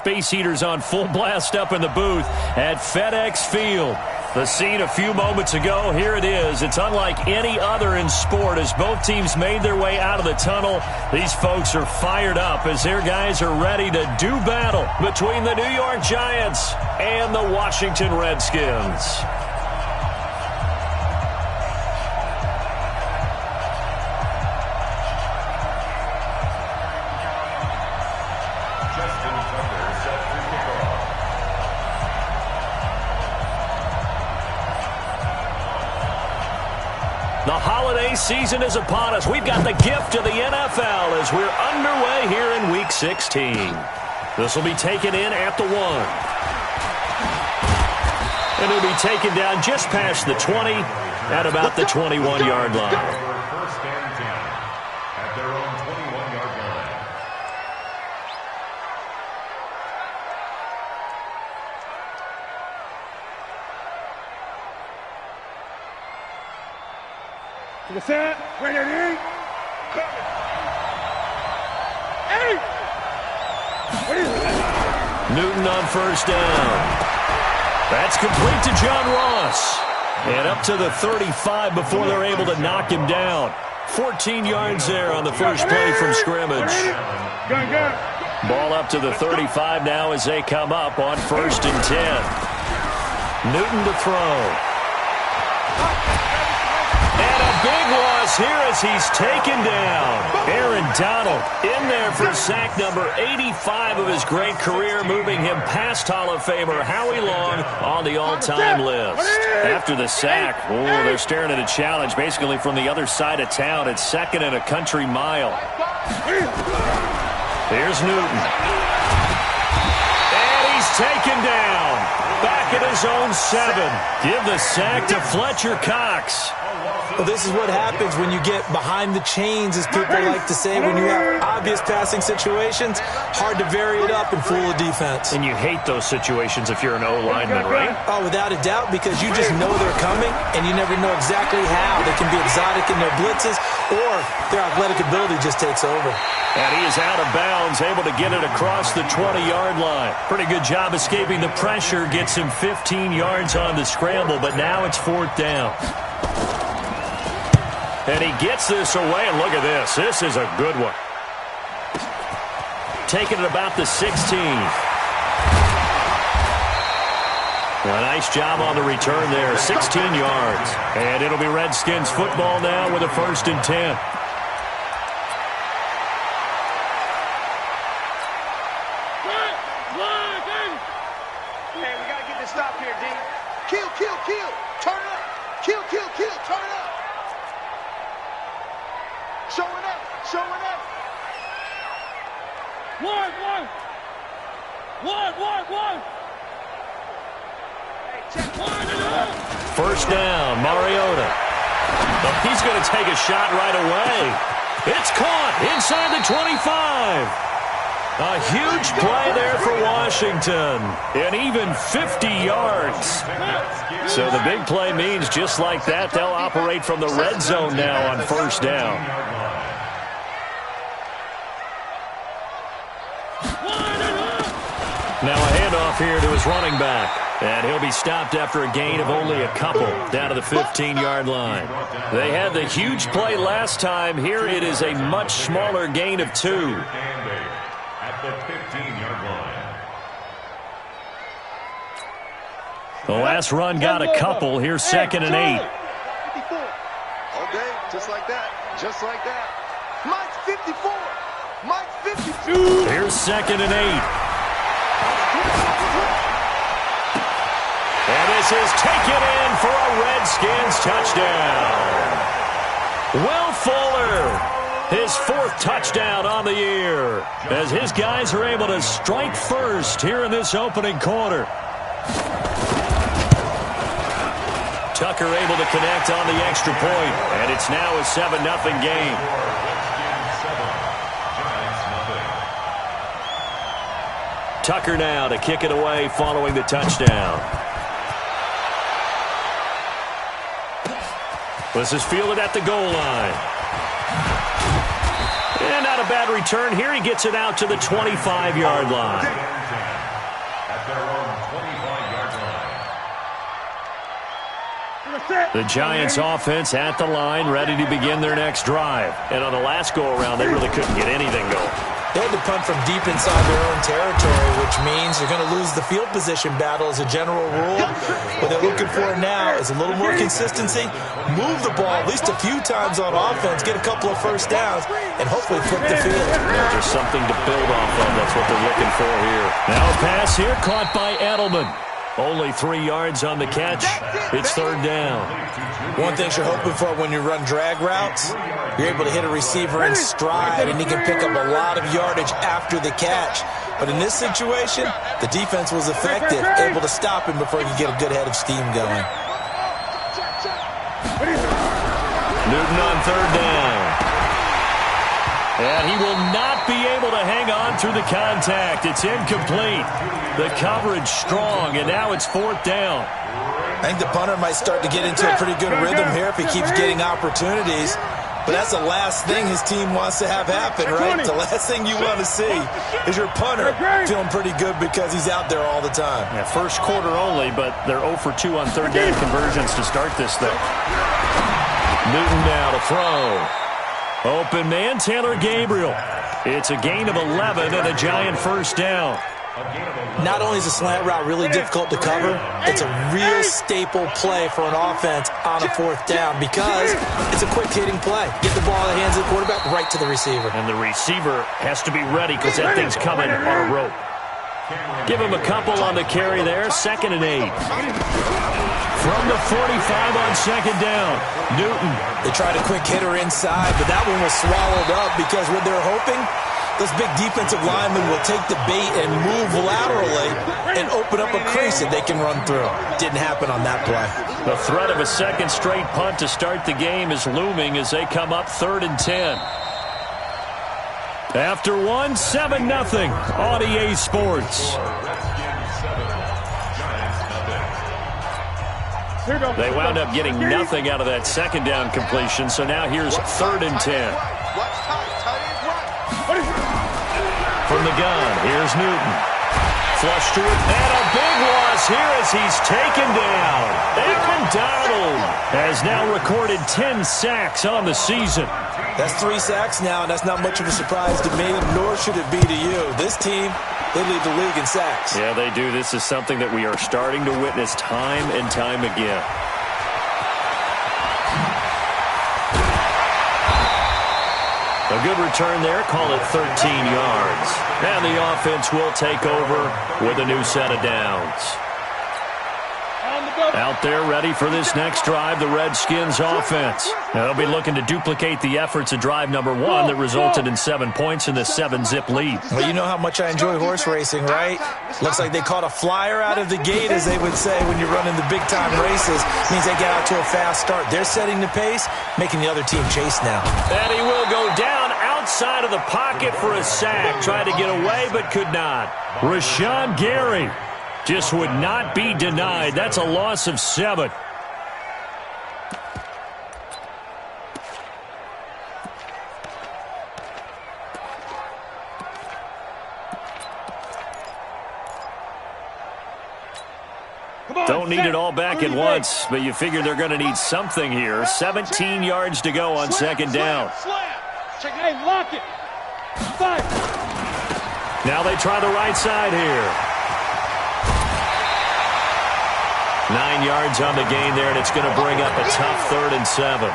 space heaters on full blast up in the booth at FedEx Field. The scene a few moments ago, here it is. It's unlike any other in sport as both teams made their way out of the tunnel. These folks are fired up as their guys are ready to do battle between the New York Giants and the Washington Redskins. The holiday season is upon us. We've got the gift of the NFL as we're underway here in Week 16. This will be taken in at the 1. And it'll be taken down just past the 20 at about the 21-yard line. First and 10 at their own 21-yard line. To the set, ready, coming. Hey! Newton on first down. That's complete to John Ross. And up to the 35 before they're able to knock him down. 14 yards there on the first play from scrimmage. Ball up to the 35 now as they come up on first and 10. Newton to throw. And a big loss here as he's taken down. Aaron Donald in there for sack number 85 of his great career, moving him past Hall of Famer Howie Long on the all-time list. After the sack, they're staring at a challenge basically from the other side of town. It's second and a country mile. Here's Newton. And he's taken down. Back at his own 7. Give the sack to Fletcher Cox. Well, this is what happens when you get behind the chains, as people like to say. When you have obvious passing situations, hard to vary it up and fool a defense. And you hate those situations if you're an O-lineman, right? Oh, without a doubt, because you just know they're coming, and you never know exactly how. They can be exotic in their blitzes, or their athletic ability just takes over. And he is out of bounds, able to get it across the 20-yard line. Pretty good job escaping the pressure, gets him 15 yards on the scramble, but now it's 4th down. And he gets this away, and look at this. This is a good one. Taking it about the 16. A nice job on the return there, 16 yards. And it'll be Redskins football now with a 1st and 10. Hey, we got to get this stop here, D. Kill, kill, kill. Turn up. Kill, kill, kill. Turn up. Showing up, showing up. One. Hey, check one and up. First down, Mariota. But he's going to take a shot right away. It's caught inside the 25. A huge play there for Washington. And even 50 yards. So the big play means just like that, they'll operate from the red zone now on first down. Now a handoff here to his running back. And he'll be stopped after a gain of only a couple down to the 15-yard line. They had the huge play last time. Here it is a much smaller gain of 2. At the 15-yard line. The last run got a couple. Here's 2nd and 8. 54. Okay, just like that. Just like that. Mike's 54. Mike's 52. Here's 2nd and 8. And this is taken in for a Redskins touchdown. Will Fuller, his 4th touchdown on the year, as his guys are able to strike first here in this opening quarter. Tucker able to connect on the extra point, and it's now a 7-0 game. Tucker now to kick it away following the touchdown. This is fielded at the goal line. And not a bad return here. He gets it out to the 25-yard line. at their own 25-yard line. The Giants offense at the line, ready to begin their next drive. And on the last go-around, they really couldn't get anything going. They had to punt from deep inside their own territory, which means you're going to lose the field position battle as a general rule. What they're looking for now is a little more consistency, move the ball at least a few times on offense, get a couple of first downs, and hopefully flip the field. Yeah, just something to build off of. That's what they're looking for here. Now a pass here caught by Edelman. Only 3 yards on the catch. It's third down. One thing you're hoping for when you run drag routes, you're able to hit a receiver in stride, and he can pick up a lot of yardage after the catch. But in this situation, the defense was effective, able to stop him before he could get a good head of steam going. Newton on third down. And he will not be able to hang on through the contact. It's incomplete. The coverage strong, and now it's fourth down. I think the punter might start to get into a pretty good rhythm here if he keeps getting opportunities. But that's the last thing his team wants to have happen, right? The last thing you want to see is your punter feeling pretty good because he's out there all the time. Yeah, first quarter only, but they're 0 for 2 on third down conversions to start this thing. Newton now to throw. Open man, Taylor Gabriel. It's a gain of 11 and a Giant first down. Not only is a slant route really difficult to cover, it's a real staple play for an offense on a fourth down because it's a quick-hitting play. Get the ball in the hands of the quarterback right to the receiver. And the receiver has to be ready because that thing's coming on a rope. Give him a couple on the carry there, 2nd and 8. From the 45 on second down, Newton. They tried a quick hitter inside, but that one was swallowed up because what they're hoping, those big defensive linemen will take the bait and move laterally and open up a crease that they can run through. Didn't happen on that play. The threat of a second straight punt to start the game is looming as they come up 3rd and 10. After one, 7-0 on EA Sports. They wound up getting nothing out of that second down completion, so now here's 3rd and 10. From the gun, here's Newton. Flush to it, and a big loss here as he's taken down. Aaron Donald has now recorded 10 sacks on the season. That's 3 sacks now, and that's not much of a surprise to me, nor should it be to you. This team, they lead the league in sacks. Yeah, they do. This is something that we are starting to witness time and time again. A good return there, call it 13 yards. And the offense will take over with a new set of downs. Out there ready for this next drive, the Redskins offense. Now they'll be looking to duplicate the efforts of drive number 1 that resulted in 7 points in the 7-zip lead. Well, you know how much I enjoy horse racing, right? Looks like they caught a flyer out of the gate, as they would say when you're running the big-time races. Means they get out to a fast start. They're setting the pace, making the other team chase now. And he will go down outside of the pocket for a sack. Tried to get away, but could not. Rashawn Gary just would not be denied. That's a loss of 7. Don't need it all back at once, but you figure they're going to need something here. 17 yards to go on second down. Lock it. Now they try the right side here. 9 yards on the gain there, and it's going to bring up a tough 3rd and 7.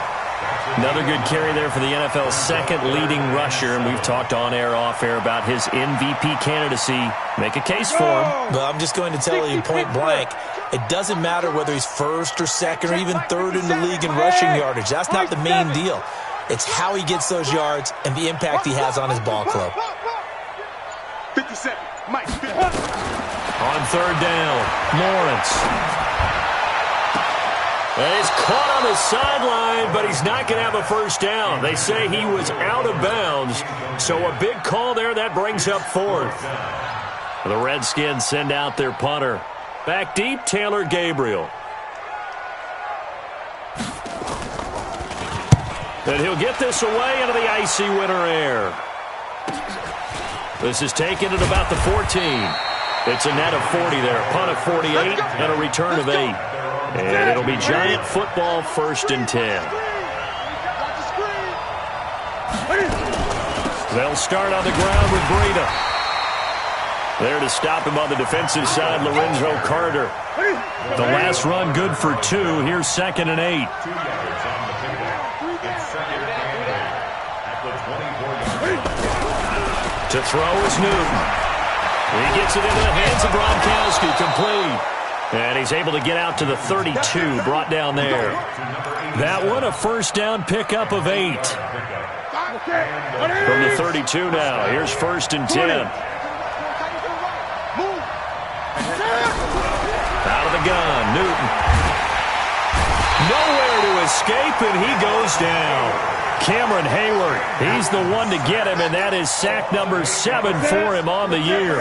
Another good carry there for the NFL's second leading rusher, and we've talked on air, off air about his MVP candidacy. Make a case for him. But I'm just going to tell you point blank, it doesn't matter whether he's 1st or 2nd or even 3rd in the league in rushing yardage. That's not the main deal. It's how he gets those yards and the impact he has on his ball club. 57. Mike. On third down, Lawrence. And he's caught on the sideline, but he's not going to have a first down. They say he was out of bounds, so a big call there. That brings up 4th. The Redskins send out their punter. Back deep, Taylor Gabriel. And he'll get this away into the icy winter air. This is taken at about the 14. It's a net of 40 there. Punt of 48 and a return of 8. And it'll be Giant football, 1st and 10. They'll start on the ground with Breida. There to stop him on the defensive side, Lorenzo Carter. The last run good for 2. Here's 2nd and 8. 2 yards on the pickup. It's 2nd and 8 at the 24-yard line. To throw is Newton. He gets it into the hands of Gronkowski, complete. And he's able to get out to the 32, brought down there. That one, a 1st down pickup of 8. From the 32 now, here's 1st and 10. Out of the gun, Newton. Nowhere to escape, and he goes down. Cameron Hayward, he's the one to get him, and that is sack number 7 for him on the year.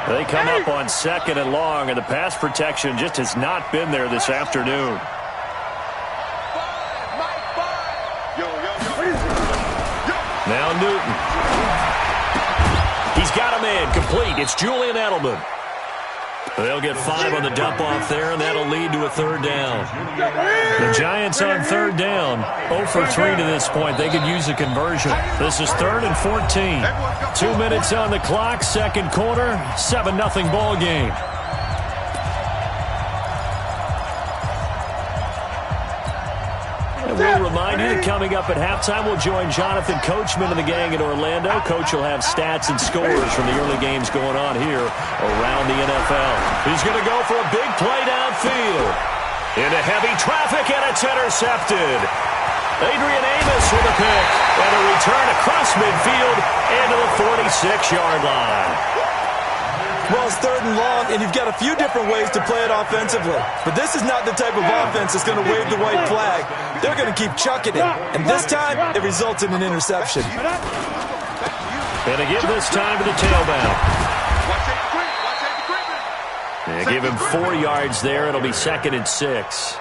They come up on 2nd and long, and the pass protection just has not been there this afternoon. Now Newton. He's got a man complete. It's Julian Edelman. They'll get 5 on the dump off there, and that'll lead to a 3rd down. The Giants on 3rd down, 0 for 3 to this point. They could use a conversion. This is 3rd and 14. 2 minutes on the clock, 2nd quarter, 7-0 ball game. And we'll remind you that coming up at halftime, we'll join Jonathan Coachman and the gang in Orlando. Coach will have stats and scores from the early games going on here around the NFL. He's going to go for a big play downfield. Into heavy traffic, and it's intercepted. Adrian Amos with a pick, and a return across midfield into the 46-yard line. Well, it's 3rd and long, and you've got a few different ways to play it offensively. But this is not the type of offense that's going to wave the white flag. They're going to keep chucking it. And this time, it results in an interception. And again this time to the tailback. They give him 4 yards there. It'll be 2nd and 6.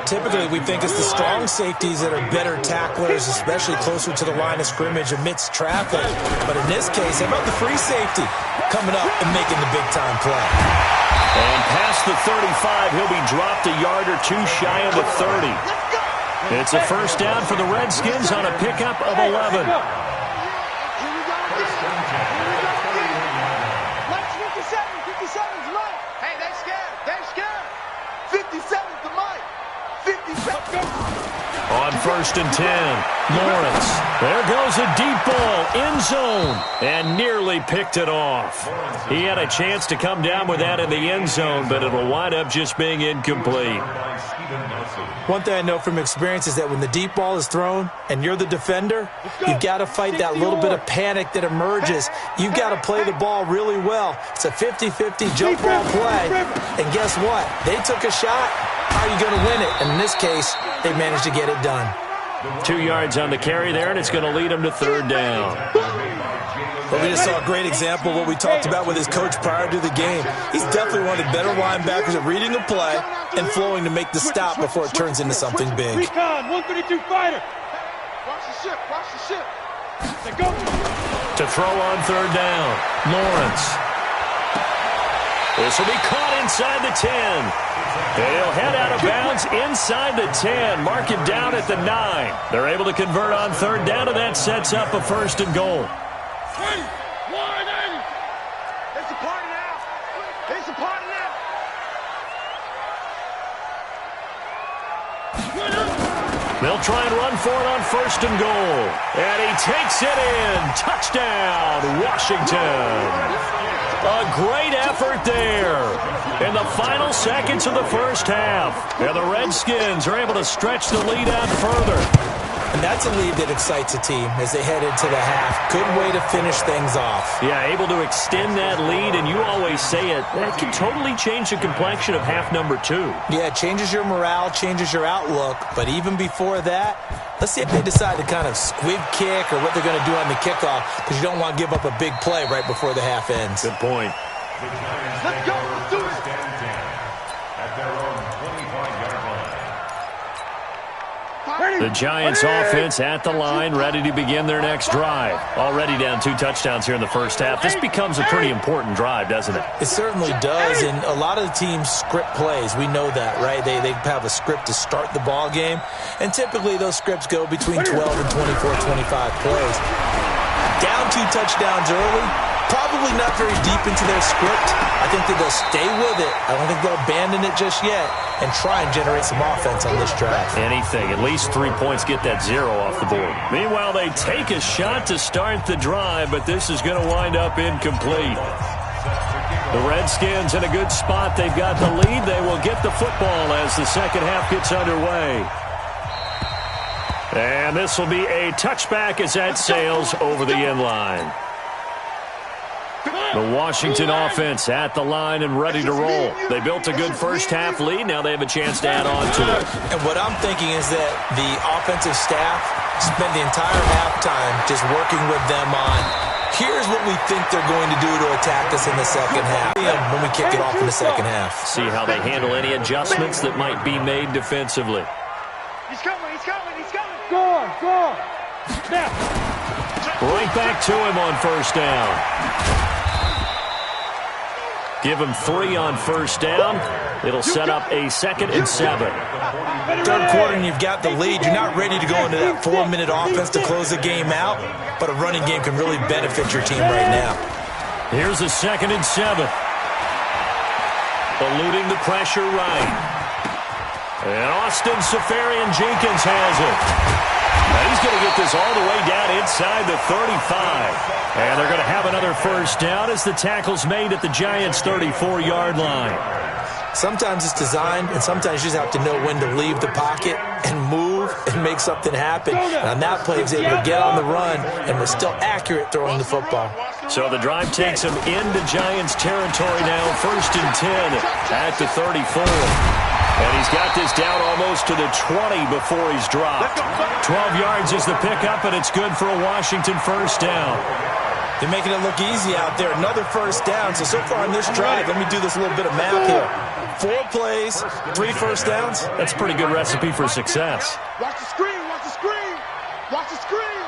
Typically, we think it's the strong safeties that are better tacklers, especially closer to the line of scrimmage amidst traffic. But in this case, how about the free safety coming up and making the big-time play? And past the 35, he'll be dropped a yard or 2 shy of the 30. It's a 1st down for the Redskins on a pickup of 11. On 1st and 10, Lawrence. There goes a deep ball, end zone, and nearly picked it off. He had a chance to come down with that in the end zone, but it'll wind up just being incomplete. One thing I know from experience is that when the deep ball is thrown and you're the defender, you've got to fight that little bit of panic that emerges. You've got to play the ball really well. It's a 50-50 jump ball play, and guess what? They took a shot. How are you going to win it? And in this case, they managed to get it done. 2 yards on the carry there, and it's going to lead them to 3rd down. Well, we just saw a great example of what we talked about with his coach prior to the game. He's definitely one of the better linebackers at reading a play and flowing to make the stop before it turns into something big. Recon, 132 fighter. Watch the ship, watch the ship. They go. To throw on 3rd down, Lawrence. This will be caught inside the 10. They'll head out of bounds inside the 10. Mark it down at the 9. They're able to convert on 3rd down, and that sets up a 1st and goal. It's a party now. It's a party now. They'll try and run for it on 1st and goal. And he takes it in. Touchdown, Washington. A great effort there in the final seconds of the 1st half. And the Redskins are able to stretch the lead out further. And that's a lead that excites a team as they head into the half. Good way to finish things off. Yeah, able to extend that lead, and you always say it, that can totally change the complexion of half number 2. Yeah, it changes your morale, changes your outlook. But even before that, let's see if they decide to kind of squib kick or what they're going to do on the kickoff, because you don't want to give up a big play right before the half ends. Good point. Let's go. Let's do it. At their own 25-yard line. The Giants offense at the line, ready to begin their next drive. Already down 2 touchdowns here in the first half. This becomes a pretty important drive, doesn't it? It certainly does, and a lot of the teams script plays. We know that, right? They have a script to start the ball game, and typically those scripts go between 12 and 24, 25 plays. Down 2 touchdowns early, probably not very deep into their script. I think that they'll stay with it. I don't think they'll abandon it just yet and try and generate some offense on this drive. Anything. At least 3 points, get that 0 off the board. Meanwhile, they take a shot to start the drive, but this is going to wind up incomplete. The Redskins in a good spot. They've got the lead. They will get the football as the second half gets underway. And this will be a touchback as that sails over the end line. The Washington offense at the line and ready to roll. They built a good first half lead. Now they have a chance to add on to it. And what I'm thinking is that the offensive staff spent the entire halftime just working with them on, here's what we think they're going to do to attack us in the second half when we kick it off in the second half. See how they handle any adjustments that might be made defensively. He's coming, he's coming, he's coming. Go on, go on. Snap. Right back to him on first down. Give him 3 on first down. It'll set up a 2nd and 7. Third quarter and you've got the lead. You're not ready to go into that 4-minute offense to close the game out, but a running game can really benefit your team right now. Here's a 2nd and 7. Eluding the pressure right. And Austin Seferian-Jenkins has it. And he's going to get this all the way down inside the 35. And they're going to have another first down as the tackle's made at the Giants' 34-yard line. Sometimes it's designed, and sometimes you just have to know when to leave the pocket and move and make something happen. And on that play, he was able to get on the run and was still accurate throwing the football. So the drive takes him into Giants territory now, 1st and 10 at the 34. And he's got this down almost to the 20 before he's dropped. 12 yards is the pickup, and it's good for a Washington first down. They're making it look easy out there. Another first down. So far on this drive, let me do this little bit of math here. 4 plays, 3 first downs. That's a pretty good recipe for success. Watch the screen, watch the screen. Watch the screen.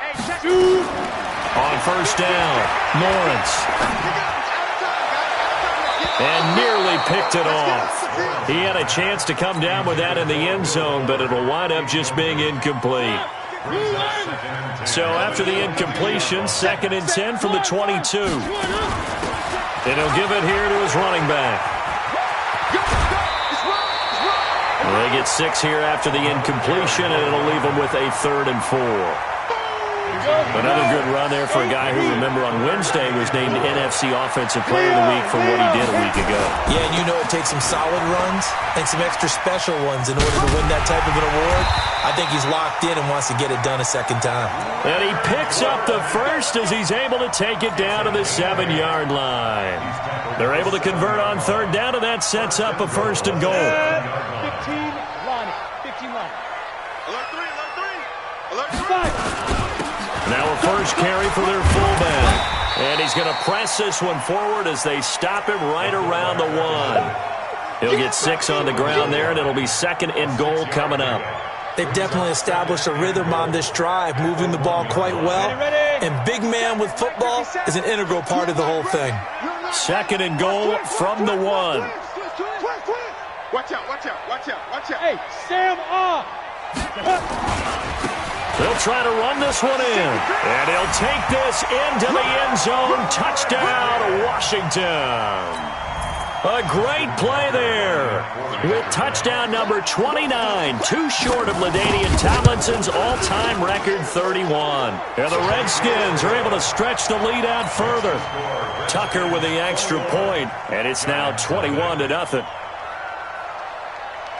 Hey, check. On first down, Lawrence. And nearly picked it off. He had a chance to come down with that in the end zone, but it'll wind up just being incomplete. So after the incompletion, 2nd and 10 from the 22. And he'll give it here to his running back. Well, they get 6 here after the incompletion, and it'll leave them with a 3rd and 4. Another good run there for a guy who, remember, on Wednesday was named NFC Offensive Player of the Week for what he did a week ago. Yeah, and you know it takes some solid runs and some extra special ones in order to win that type of an award. I think he's locked in and wants to get it done a second time. And he picks up the first as he's able to take it down to the 7-yard line. They're able to convert on 3rd down, and that sets up a 1st and goal. 15 line. 15 line. Alert 3, alert 3. Alert 3. Now a first carry for their fullback. And he's going to press this one forward as they stop him right around the 1. He'll get 6 on the ground there, and it'll be 2nd and goal coming up. They've definitely established a rhythm on this drive, moving the ball quite well. And big man with football is an integral part of the whole thing. 2nd and goal from the 1. Watch out, watch out, watch out, watch out. Hey, Sam off. They'll try to run this one in. And he'll take this into the end zone. Touchdown, Washington. A great play there with touchdown number 29, too short of LaDainian Tomlinson's all-time record 31. And the Redskins are able to stretch the lead out further. Tucker with the extra point, and it's now 21-0.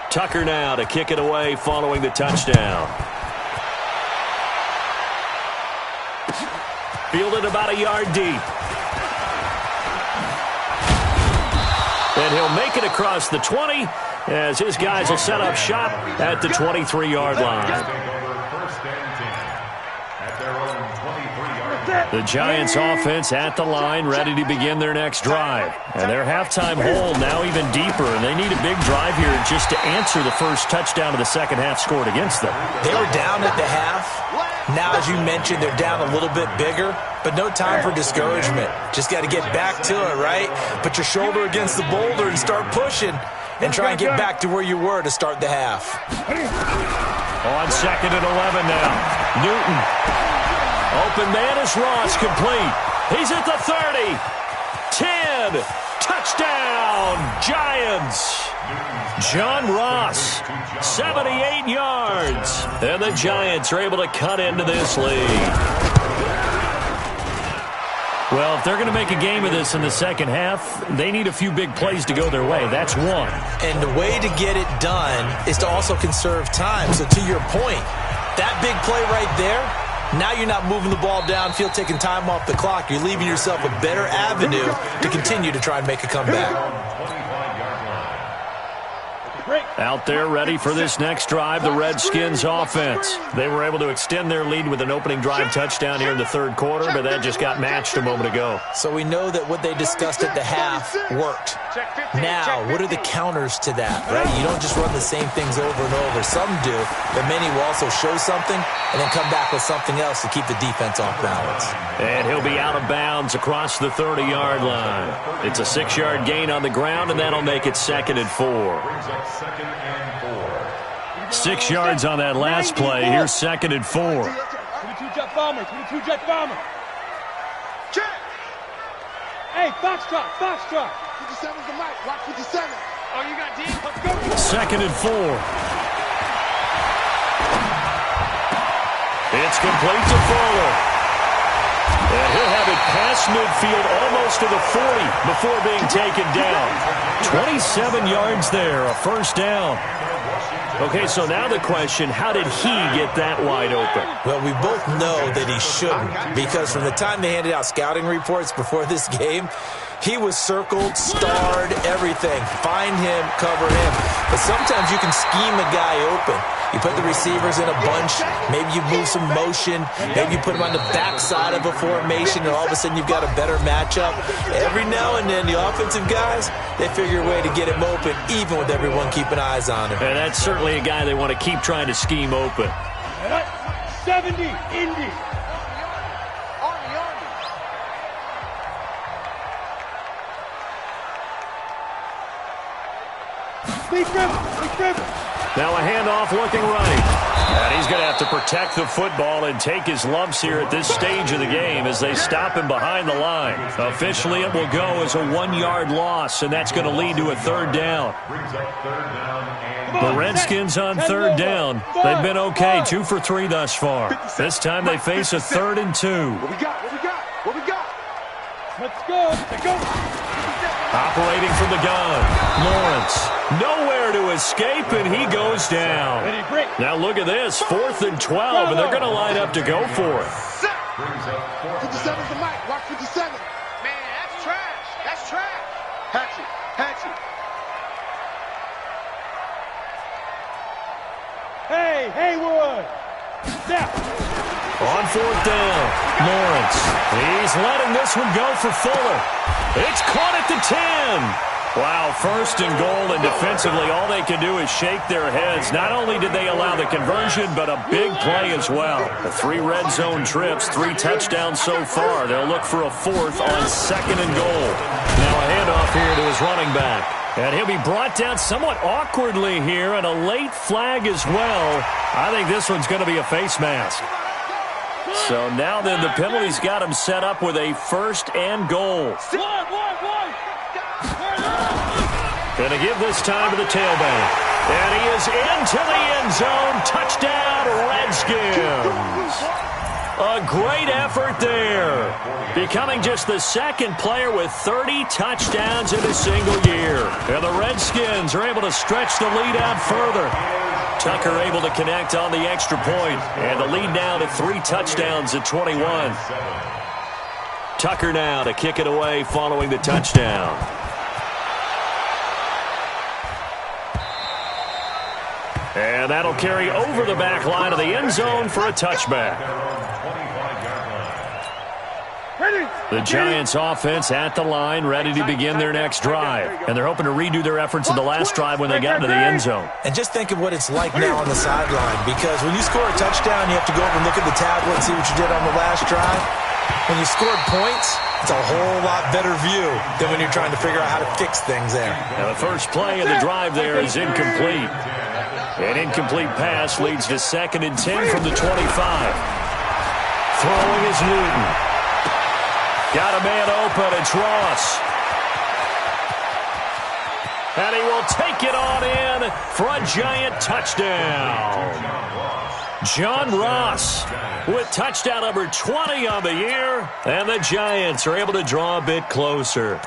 Tucker now to kick it away following the touchdown. Fielded about a yard deep. And he'll make it across the 20 as his guys will set up shop at the 23-yard line. First and 10 at their own 23-yard line. The Giants offense at the line, ready to begin their next drive. And their halftime hole now even deeper, and they need a big drive here just to answer the first touchdown of the second half scored against them. They were down at the half. Now, as you mentioned, they're down a little bit bigger, but no time for discouragement. Just got to get back to it, right? Put your shoulder against the boulder and start pushing and try and get back to where you were to start the half. On 2nd and 11 now. Newton. Open man is Ross, complete. He's at the 30. 10. Touchdown, Giants. John Ross, 78 yards. And the Giants are able to cut into this lead. Well, if they're going to make a game of this in the second half, they need a few big plays to go their way. That's one. And the way to get it done is to also conserve time. So to your point, that big play right there, now you're not moving the ball downfield, taking time off the clock. You're leaving yourself a better avenue to continue to try and make a comeback. Out there ready for this next drive, the Redskins offense. They were able to extend their lead with an opening drive touchdown here in the third quarter, but that just got matched a moment ago. So we know that what they discussed at the half worked. Now, what are the counters to that, right? You don't just run the same things over and over. Some do, but many will also show something and then come back with something else to keep the defense off balance. And he'll be out of bounds across the 30-yard line. It's a 6-yard gain on the ground, and that'll make it 2nd and 4. 6 yards on that last play. Here's 2nd and 4. 22 jet bomber, 22 jet bomber. Check. Hey, foxtrot, foxtrot. 57's the mic. Watch 57. Oh, you got D? Let's go. 2nd and 4. It's complete to Fuller. And he'll have it past midfield almost to the 40 before being taken down. 27 yards there, a first down. Okay, so now the question, how did he get that wide open? Well, we both know that he shouldn't, because from the time they handed out scouting reports before this game, he was circled, starred, everything. Find him, cover him. But sometimes you can scheme a guy open. You put the receivers in a bunch. Maybe you move some motion. Maybe you put them on the backside of a formation, and all of a sudden you've got a better matchup. Every now and then, the offensive guys, they figure a way to get him open, even with everyone keeping eyes on him. And that's certainly a guy they want to keep trying to scheme open. 70, Indy. Now a handoff looking right. And he's going to have to protect the football and take his lumps here at this stage of the game as they stop him behind the line. Officially, it will go as a 1-yard loss, and that's going to lead to a third down. The Redskins on third down. They've been okay, 2 for 3 thus far. This time they face a 3rd and 2. What we got? What we got? What we got? Let's go. Let's go. Operating from the gun, Lawrence. Nowhere to escape, and he goes down. Now look at this, 4th and 12, and they're going to line up to go for it. 57's the mic. Watch 57. Man, that's trash. That's trash. Hatchet. Hatchet. Hey, Haywood. Now. On 4th down, Lawrence. He's letting this one go for Fuller. It's caught at the 10. Wow, 1st and goal, and defensively all they can do is shake their heads. Not only did they allow the conversion, but a big play as well. The 3 red zone trips, 3 touchdowns so far. They'll look for a 4th on 2nd and goal. Now a handoff here to his running back. And he'll be brought down somewhat awkwardly here, and a late flag as well. I think this one's going to be a face mask. So now then the penalty's got him set up with a 1st and goal. Going to give this time to the tailback. And he is into the end zone. Touchdown, Redskins. A great effort there. Becoming just the 2nd player with 30 touchdowns in a single year. And the Redskins are able to stretch the lead out further. Tucker able to connect on the extra point. And the lead now to 3 touchdowns at 21. Tucker now to kick it away following the touchdown. And that'll carry over the back line of the end zone for a touchback. The Giants offense at the line, ready to begin their next drive. And they're hoping to redo their efforts in the last drive when they got into the end zone. And just think of what it's like now on the sideline, because when you score a touchdown, you have to go over and look at the tablet and see what you did on the last drive. When you scored points, it's a whole lot better view than when you're trying to figure out how to fix things there. Now the first play of the drive there is incomplete. An incomplete pass leads to 2nd and 10 from the 25. Throwing is Newton. Got a man open. It's Ross. And he will take it on in for a Giant touchdown. John Ross with touchdown number 20 on the year. And the Giants are able to draw a bit closer.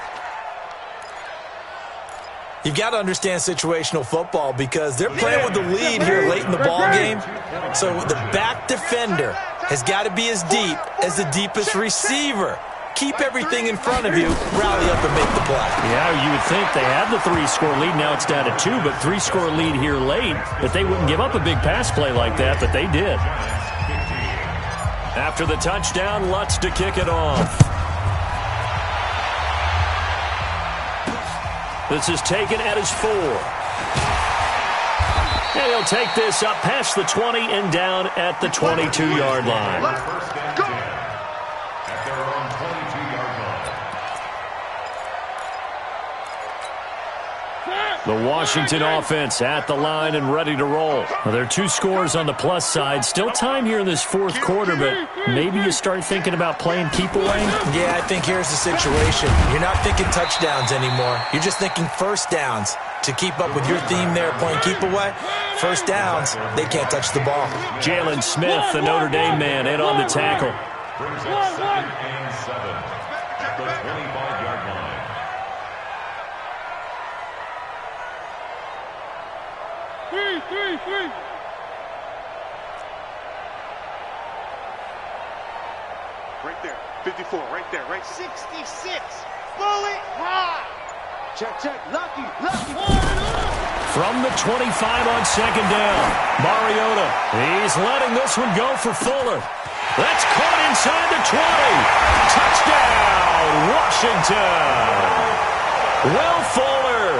You've got to understand situational football because they're playing with the lead here late in the ball game. So the back defender has got to be as deep as the deepest receiver. Keep everything in front of you, rally up and make the play. Yeah, you would think they had the 3-score lead. Now it's down to 2, but 3-score lead here late. But they wouldn't give up a big pass play like that, but they did. After the touchdown, Lutz to kick it off. This is taken at his 4. And he'll take this up past the 20 and down at the 22-yard line. The Washington offense at the line and ready to roll. Well, there are 2 scores on the plus side. Still time here in this 4th quarter, but maybe you start thinking about playing keep away? Yeah, I think here's the situation. You're not thinking touchdowns anymore. You're just thinking first downs. To keep up with your theme there, playing keep away, first downs, they can't touch the ball. Jalen Smith, the Notre Dame man, in on the tackle. Brings up 2nd and 7 at the 25-yard line. Three. Right there. 54, right there, right 66. Bullet high. Check. Lucky. From the 25 on 2nd down, Mariota. He's letting this one go for Fuller. That's caught inside the 20. Touchdown, Washington. Will Fuller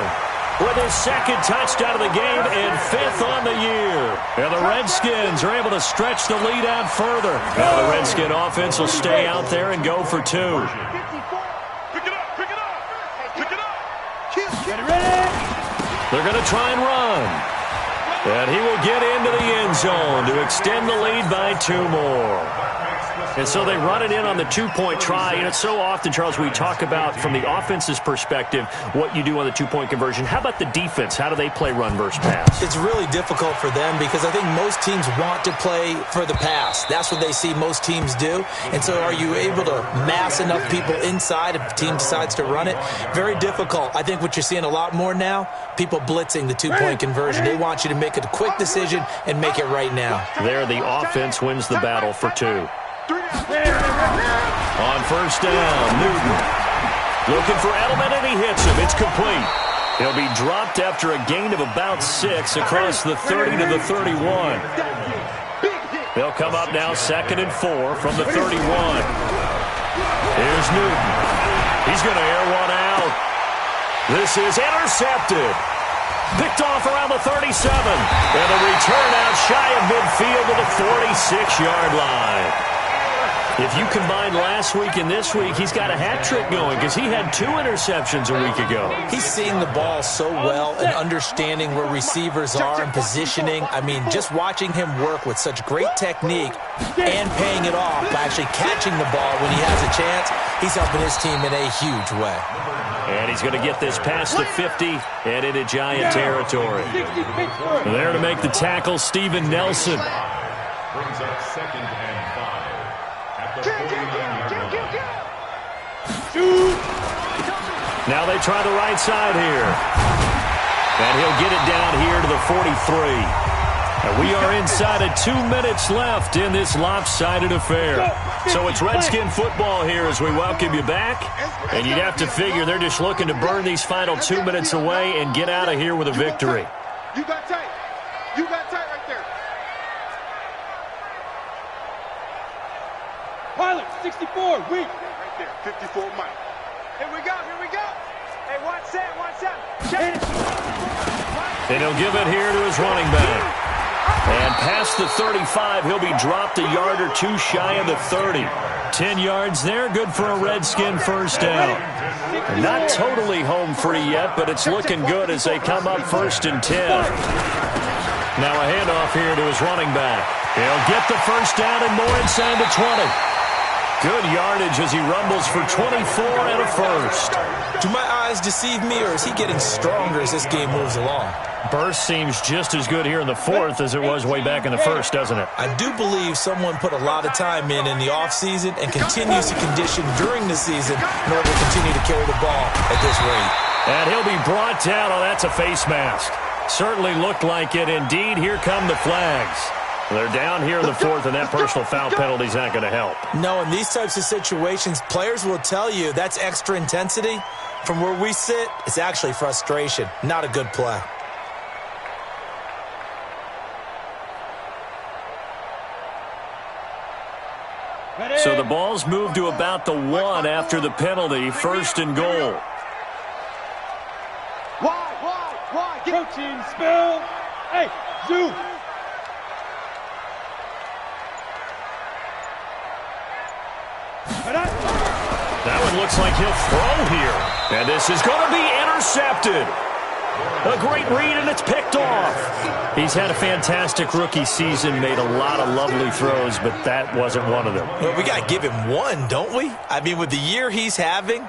with his 2nd touchdown of the game and 5th on the year. And the Redskins are able to stretch the lead out further. Now the Redskin offense will stay out there and go for 2. Pick it up. Get ready. They're going to try and run. And he will get into the end zone to extend the lead by 2 more. And so they run it in on the 2-point try. And it's so often, Charles, we talk about from the offense's perspective what you do on the 2-point conversion. How about the defense? How do they play run versus pass? It's really difficult for them because I think most teams want to play for the pass. That's what they see most teams do. And so are you able to mass enough people inside if the team decides to run it? Very difficult. I think what you're seeing a lot more now, people blitzing the 2-point conversion. They want you to make a quick decision and make it right now. There, the offense wins the battle for 2. On 1st down, Newton looking for Edelman, and he hits him. It's complete. He'll be dropped after a gain of about 6 across the 30 to the 31. They'll come up now 2nd and 4 from the 31. Here's Newton. He's going to air one out. This is intercepted. Picked off around the 37. And a return out shy of midfield to the 46-yard line. If you combine last week and this week, he's got a hat trick going because he had 2 interceptions a week ago. He's seeing the ball so well and understanding where receivers are and positioning. I mean, just watching him work with such great technique and paying it off by actually catching the ball when he has a chance, he's helping his team in a huge way. And he's going to get this past the 50 and into Giant territory. There to make the tackle, Steven Nelson. Brings up 2nd and 5 at the 49-yard line. Now they try the right side here. And he'll get it down here to the 43. And we are inside of 2 minutes left in this lopsided affair. So it's Redskin football here as we welcome you back. And you'd have to figure they're just looking to burn these final 2 minutes away and get out of here with a victory. You got tight. You got tight right there. Pilot, 64, weak. Right there. 54 Mike. Here we go, here we go. Hey, watch that, watch that. Check it. And he'll give it here to his running back. And past the 35, he'll be dropped a yard or two shy of the 30. 10 yards there, good for a Redskin first down. Not totally home free yet, but it's looking good as they come up 1st and 10. Now a handoff here to his running back. He'll get the first down and more inside the 20. Good yardage as he rumbles for 24 and a first. Do my eyes deceive me, or is he getting stronger as this game moves along? Burst seems just as good here in the 4th as it was way back in the 1st, doesn't it? I do believe someone put a lot of time in the offseason and continues to condition during the season in order to continue to carry the ball at this rate. And he'll be brought down. Oh, that's a face mask. Certainly looked like it. Indeed, here come the flags. They're down here in the 4th, and that personal foul penalty is not going to help. No, in these types of situations, players will tell you that's extra intensity. From where we sit, it's actually frustration, not a good play. So the ball's moved to about the 1 after the penalty, 1st and goal. Why? Protein spill. Hey, Zoo. That one looks like he'll throw here. And this is going to be intercepted. A great read, and it's picked off. He's had a fantastic rookie season, made a lot of lovely throws, but that wasn't one of them. Well, we got to give him one, don't we? I mean, with the year he's having,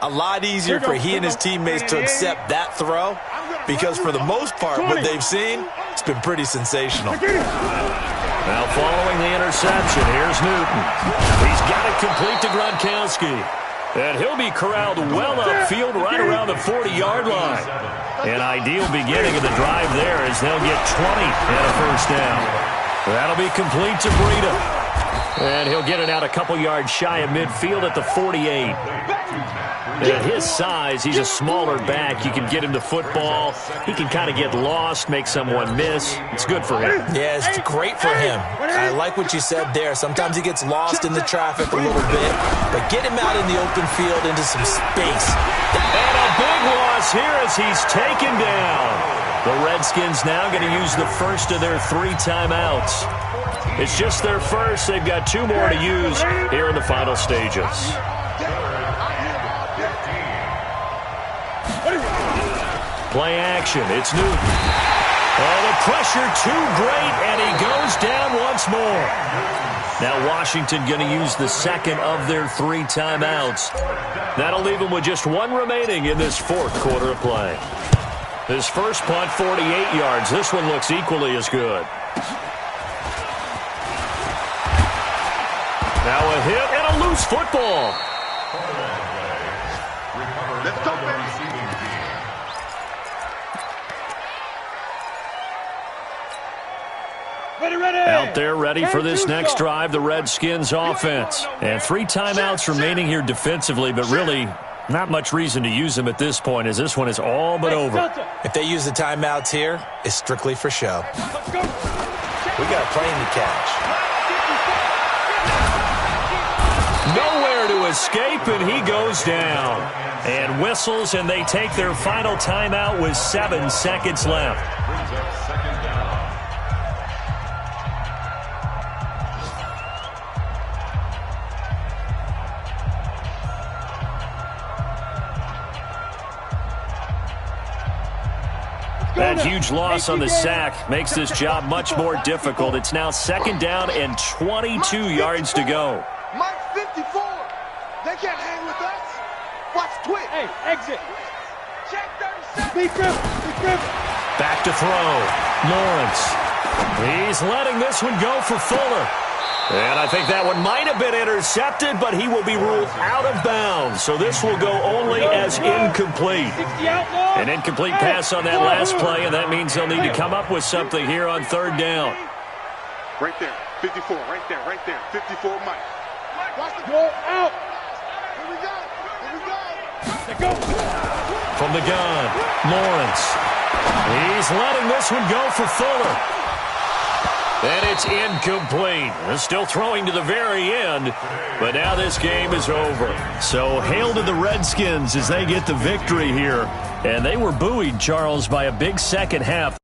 a lot easier for he and his teammates to accept that throw because for the most part, what they've seen, it's been pretty sensational. Now following the interception, here's Newton. He's got it complete to Gronkowski. And he'll be corralled well upfield right around the 40-yard line. An ideal beginning of the drive there as they'll get 20 and a first down. That'll be complete to Breida. And he'll get it out a couple yards shy of midfield at the 48. At his size, he's a smaller back. You can get him the football. He can kind of get lost, make someone miss. It's good for him. Yeah, it's great for him. I like what you said there. Sometimes he gets lost in the traffic a little bit, but get him out in the open field into some space. And a big loss here as he's taken down. The Redskins now going to use the first of their 3 timeouts. It's just their first. They've got 2 more to use here in the final stages. Play action. It's Newton. Oh, the pressure too great, and he goes down once more. Now Washington going to use the second of their 3 timeouts. That'll leave them with just 1 remaining in this 4th quarter of play. His first punt, 48 yards. This one looks equally as good. Now a hit and a loose football. Let's go, baby. Out there ready for this next drive, the Redskins offense. And 3 timeouts remaining here defensively, but really not much reason to use them at this point as this one is all but over. If they use the timeouts here, it's strictly for show. We got a plane to catch. Nowhere to escape, and he goes down. And whistles, and they take their final timeout with 7 seconds left. That huge loss on the sack makes this job much more difficult. It's now 2nd down and 22 yards to go. Mike 54. They can't hang with us. Watch twitch. Hey, exit. Check 37. Back to throw. Lawrence. He's letting this one go for Fuller. And I think that one might have been intercepted, but he will be ruled out of bounds. So this will go only as incomplete. An incomplete pass on that last play, and that means they'll need to come up with something here on 3rd down. Right there. 54. Right there. 54 Mike. Watch the Go out. Here we go. From the gun, Lawrence. He's letting this one go for Fuller. And it's incomplete. They're still throwing to the very end, but now this game is over. So hail to the Redskins as they get the victory here. And they were buoyed, Charles, by a big second half.